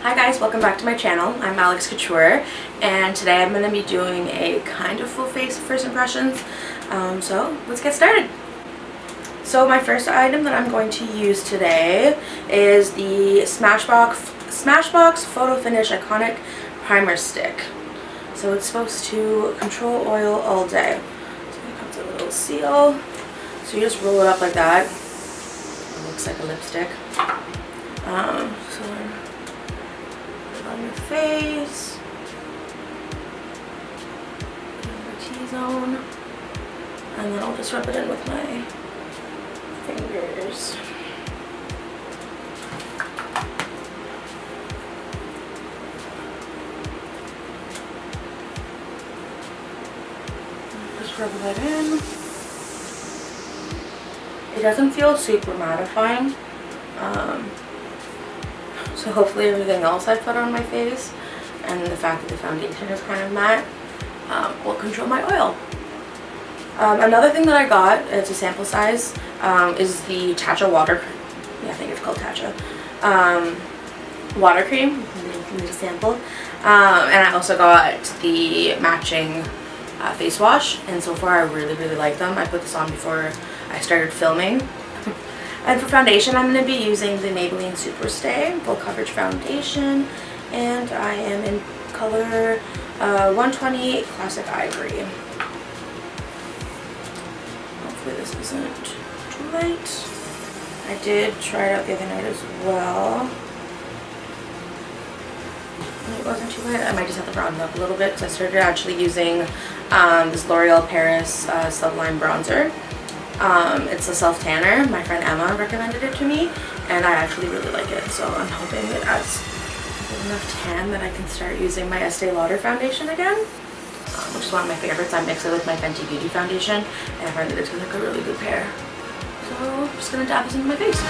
Hi guys, welcome back to my channel. I'm Alex Couture, and today I'm going to be doing a kind of full face first impressions. So let's get started. So my first item that I'm going to use today is the Smashbox Photo Finish Iconic Primer Stick. So it's supposed to control oil all day. So it comes with a little seal. So you just roll it up like that. It looks like a lipstick. So on your face, your T-zone, and then I'll just rub it in with my fingers. Just rub that in. It doesn't feel super mattifying. So hopefully everything else I put on my face and the fact that the foundation is kind of matte will control my oil. Another thing that I got, it's a sample size, is the Tatcha water, I think it's called Tatcha, water cream. Need a sample. And I also got the matching face wash, and so far I really like them. I put this on before I started filming. And for foundation, I'm going to be using the Maybelline SuperStay Full Coverage Foundation, and I am in color 128 Classic Ivory. Hopefully this isn't too light. I did try it out the other night as well. And it wasn't too light. I might just have to broaden it up a little bit, because I started actually using this L'Oreal Paris Sublime Bronzer. It's a self-tanner. My friend Emma recommended it to me, and I actually really like it, so I'm hoping it adds enough tan that I can start using my Estee Lauder foundation again, which is one of my favorites. I mix it with my Fenty Beauty foundation, and I find that it's like a really good pair. So I'm just going to dab this into my face.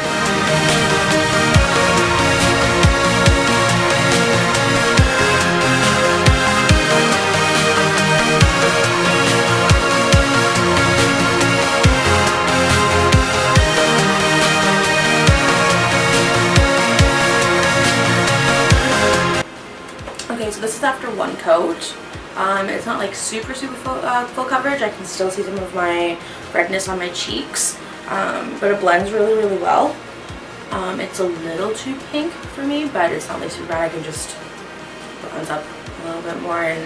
Okay, so this is after one coat. It's not like super full coverage. I can still see some of my redness on my cheeks, but it blends really well. It's a little too pink for me, but it's not like super bad. I can just bronze up a little bit more, and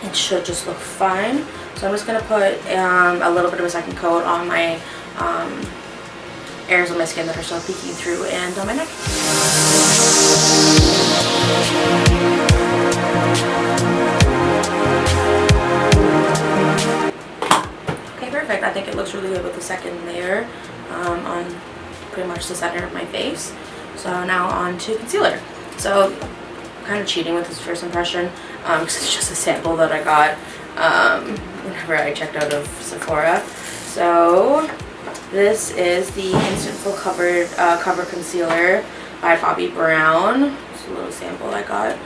it should just look fine. So I'm just gonna put a little bit of a second coat on my areas of my skin that are still peeking through, and on my neck. Okay, perfect. I think it looks really good with the second layer on pretty much the center of my face. So now on to concealer. So I'm kind of cheating with this first impression because it's just a sample that I got whenever I checked out of Sephora. So this is the Instant Full Cover Concealer by Bobbi Brown. It's a little sample I got.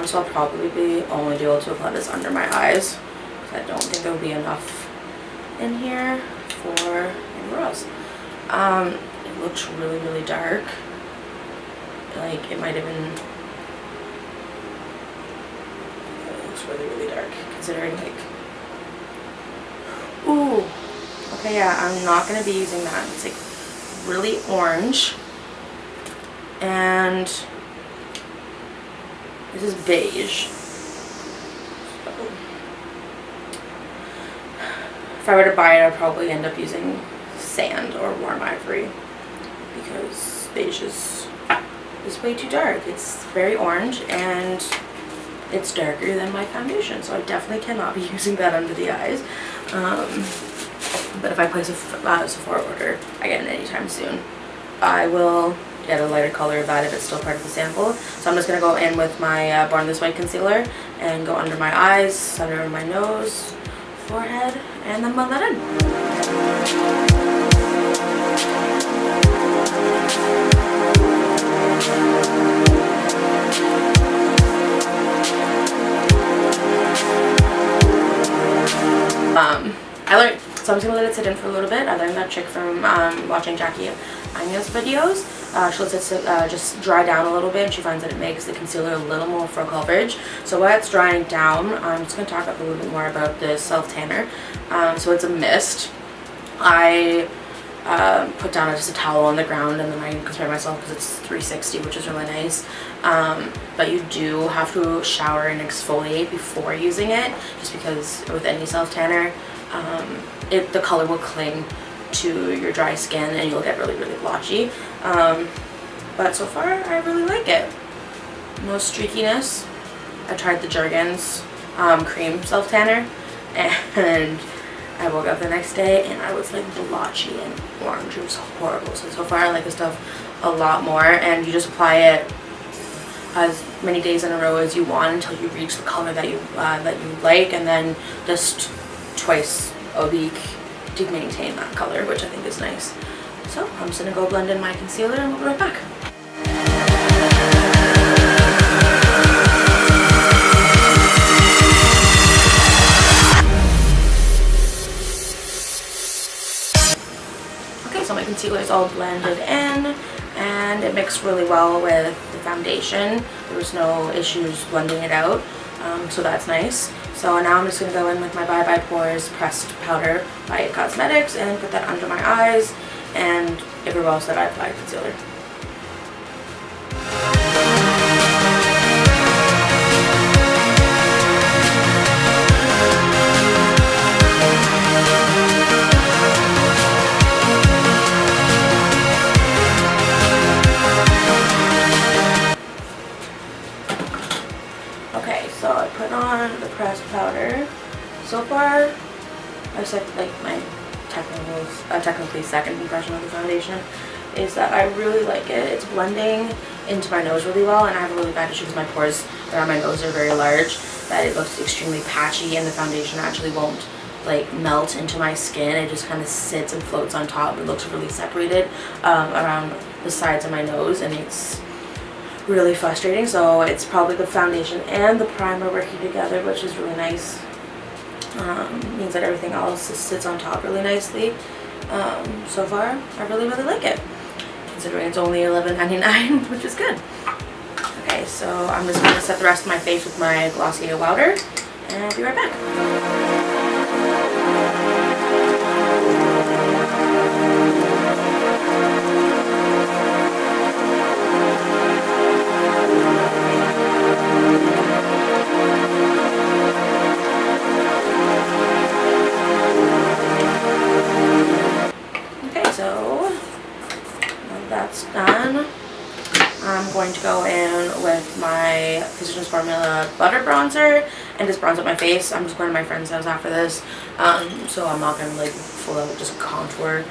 So I'll probably only be able to apply this under my eyes, because I don't think there will be enough in here for anywhere else. It looks really dark. Like it might have been. It looks really dark considering like. Ooh. Okay, yeah, I'm not going to be using that. It's like really orange. And this is beige. So, if I were to buy it, I'd probably end up using sand or warm ivory, because beige is way too dark. It's very orange, and it's darker than my foundation, so I definitely cannot be using that under the eyes. But if I place a Sephora order again anytime soon, I will get a lighter color of that if it's still part of the sample. So I'm just going to go in with my Born This Way concealer and go under my eyes, under my nose, forehead, and then blend that in. So I'm just going to let it sit in for a little bit. I learned that trick from watching Jackie Anya's videos. she lets it just dry down a little bit, and she finds that it makes the concealer a little more full coverage. So while it's drying down, I'm just going to talk a little bit more about this self tanner. So it's a mist. I put down just a towel on the ground, and then I can spray myself because it's 360, which is really nice. But you do have to shower and exfoliate before using it, just because with any self tanner, the color will cling to your dry skin and you'll get really, really blotchy. But so far I really like it. No streakiness. I tried the Jergens cream self tanner, and I woke up the next day and I was like blotchy and orange. It was horrible. So far I like this stuff a lot more, and you just apply it as many days in a row as you want until you reach the color that you like, and then just twice a week to maintain that color, which I think is nice. So I'm just gonna go blend in my concealer and we'll be right back. So my concealer is all blended in, and it mixed really well with the foundation. There was no issues blending it out, so that's nice. So now I'm just going to go in with my Bye Bye Pores pressed powder by IT Cosmetics and put that under my eyes, and everywhere else that I applied concealer. So I put on the pressed powder. So far, I said like my technically second impression of the foundation is that I really like it. It's blending into my nose really well, and I have a really bad issue because my pores around my nose are very large, that it looks extremely patchy, and the foundation actually won't like melt into my skin. It just kind of sits and floats on top. It looks really separated around the sides of my nose, and it's really frustrating. So it's probably the foundation and the primer working together, which is really nice. Means that everything else sits on top really nicely. So far I really like it, considering it's only $11.99, which is good. Okay, so I'm just going to set the rest of my face with my Glossier Wowder, and I'll be right back. That's done. I'm going to go in with my Physicians Formula Butter Bronzer and just bronze up my face. I'm just going to my friend's house after this, so I'm not going to like full out just contour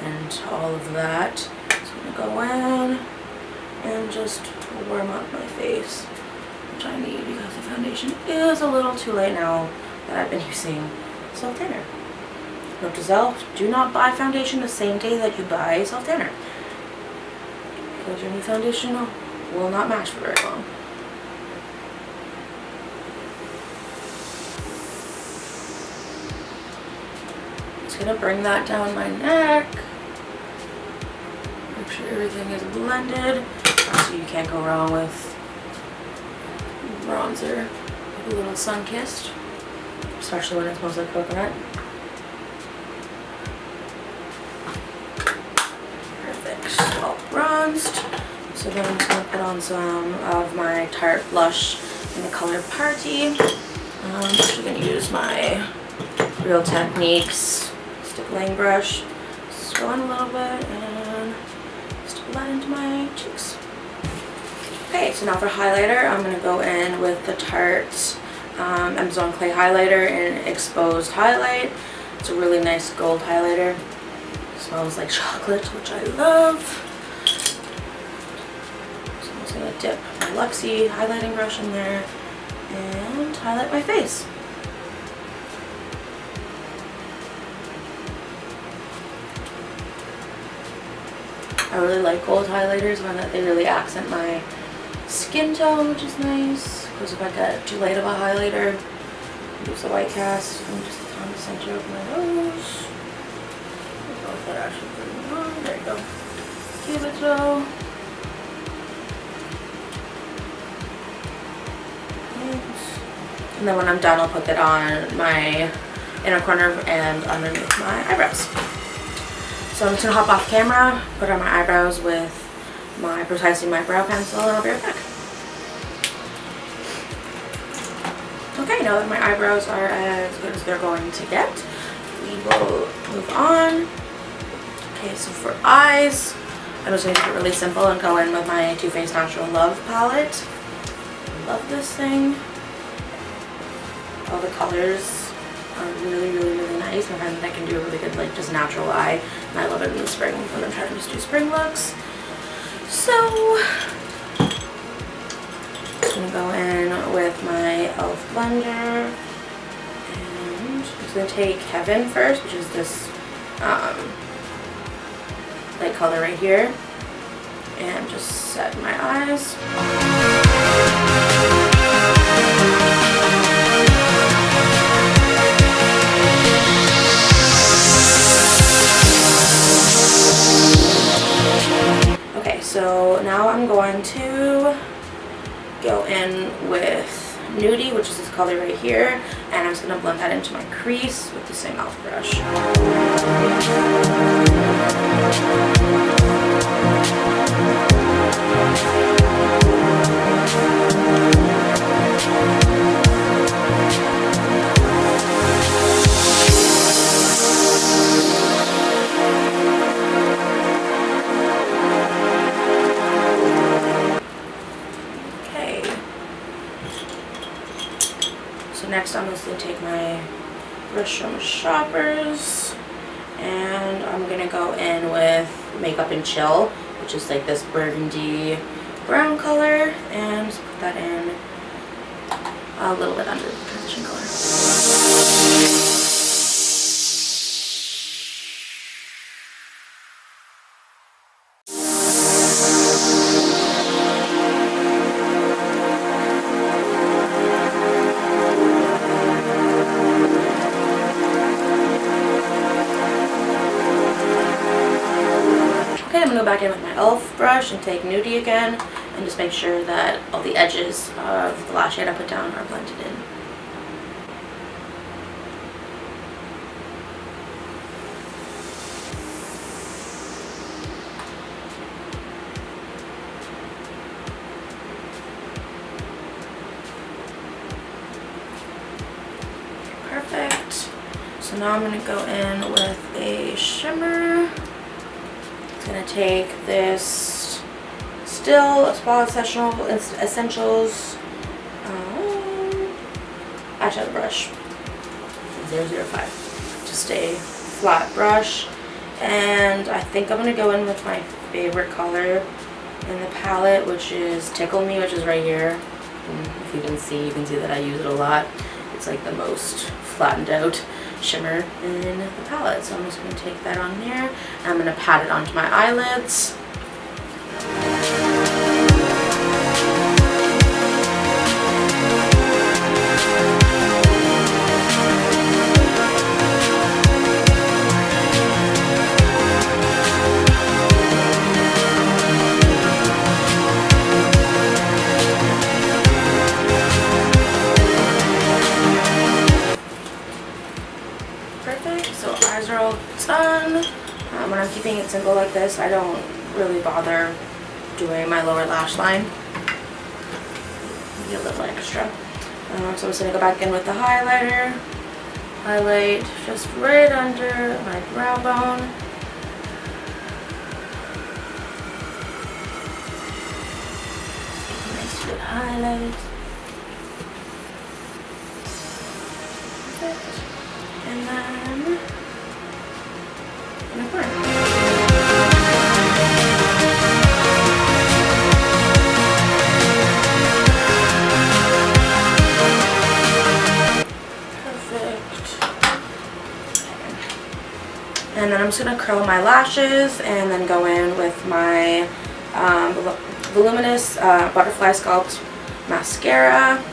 and all of that. So I'm going to go in and just warm up my face, which I need because the foundation is a little too light now that I've been using self tanner. Note to self, do not buy foundation the same day that you buy self tanner, because your new foundation will not match for very long. Just gonna bring that down my neck. Make sure everything is blended. Obviously you can't go wrong with bronzer, a little sun-kissed, especially when it smells like coconut. All bronzed. So then I'm just going to put on some of my Tarte blush in the color Party. I'm just going to use my Real Techniques stippling brush. Just go in a little bit and stipple that into my cheeks. Okay, so now for highlighter, I'm going to go in with the Tarte Amazon Clay Highlighter in Exposed Highlight. It's a really nice gold highlighter. Smells like chocolate, which I love. So I'm just going to dip my Luxie highlighting brush in there and highlight my face. I really like gold highlighters when they really accent my skin tone, which is nice. Because if I get too light of a highlighter, use the white cast and just on the center of my nose. That actually pretty on. There you go. cubicle. And then when I'm done, I'll put that on my inner corner and underneath my eyebrows. So I'm just gonna hop off camera, put on my eyebrows with my Precisely My Brow Pencil, and I'll be right back. Okay, now that my eyebrows are as good as they're going to get, we will move on. Okay, so for eyes, I'm just going to keep it really simple and go in with my Too Faced Natural Love palette. Love this thing. All the colors are really, really, really nice. I find that I can do a really good, like, just natural eye, and I love it in the spring when I'm trying to just do spring looks. So, I'm going to go in with my e.l.f. blender, and I'm just going to take Heaven first, which is this light color right here, and just set my eyes. Okay, so now I'm going to go in with Nudie, which is this color right here, and I'm just going to blend that into my crease with the same e.l.f. brush. So next I'm just going to take my brush from Shoppers, and I'm going to go in with Makeup and Chill, which is like this burgundy brown color, and just put that in a little bit under the transition color. Okay, I'm going to go back in with my e.l.f. brush and take Nudie again, and just make sure that all the edges of the lash shade I put down are blended in. Perfect. So now I'm going to go in with a shimmer. I'm going to take this Still Spa Essentials eyeshadow brush, 005. Just a flat brush, and I think I'm going to go in with my favorite color in the palette, which is Tickle Me, which is right here. And if you can see that I use it a lot. It's like the most flattened out shimmer in the palette. So I'm just going to take that on there, and I'm going to pat it onto my eyelids. Perfect, so eyes are all done. When I'm keeping it simple like this, I don't really bother doing my lower lash line. Maybe a little extra. So I'm just going to go back in with the highlighter. Highlight just right under my brow bone. Nice good highlight. Perfect. And then in the corner. Perfect. And then I'm just going to curl my lashes and then go in with my Voluminous Butterfly Sculpt mascara.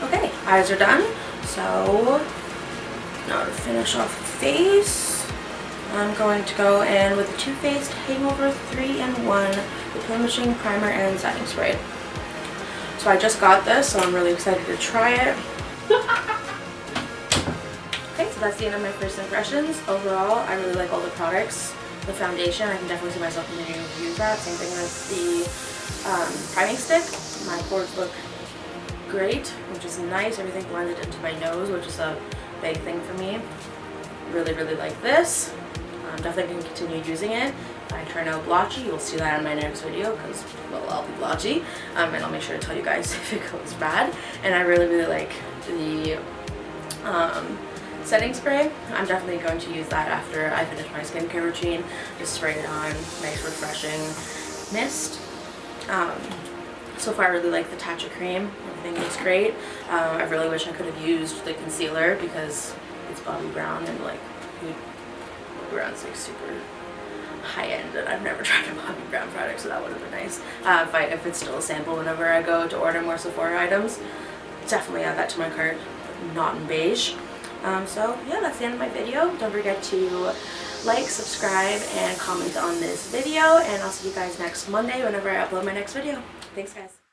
Okay, eyes are done. So now to finish off the face, I'm going to go in with the Too Faced Hangover 3-in-1 Replenishing Primer and Setting Spray. So I just got this, so I'm really excited to try it. Okay, so that's the end of my first impressions. Overall, I really like all the products. The foundation, I can definitely see myself continuing to use that. Same thing with the priming stick. My pores look great, which is nice. Everything blended into my nose, which is a big thing for me. Really, really like this. I'm definitely going to continue using it. If I turn out blotchy, you'll see that in my next video because, well, I'll be blotchy. And I'll make sure to tell you guys if it goes bad. And I really, really like the setting spray. I'm definitely going to use that after I finish my skincare routine. Just spray it on, nice refreshing mist. So far I really like the Tatcha cream. Everything looks great. I really wish I could have used the concealer because it's Bobbi Brown and like Bobbi Brown's like super high end and I've never tried a Bobbi Brown product, so that would have been nice. If it's still a sample whenever I go to order more Sephora items, definitely add that to my cart, not in beige. So yeah, that's the end of my video. Don't forget to like, subscribe, and comment on this video, and I'll see you guys next Monday whenever I upload my next video. Thanks, guys.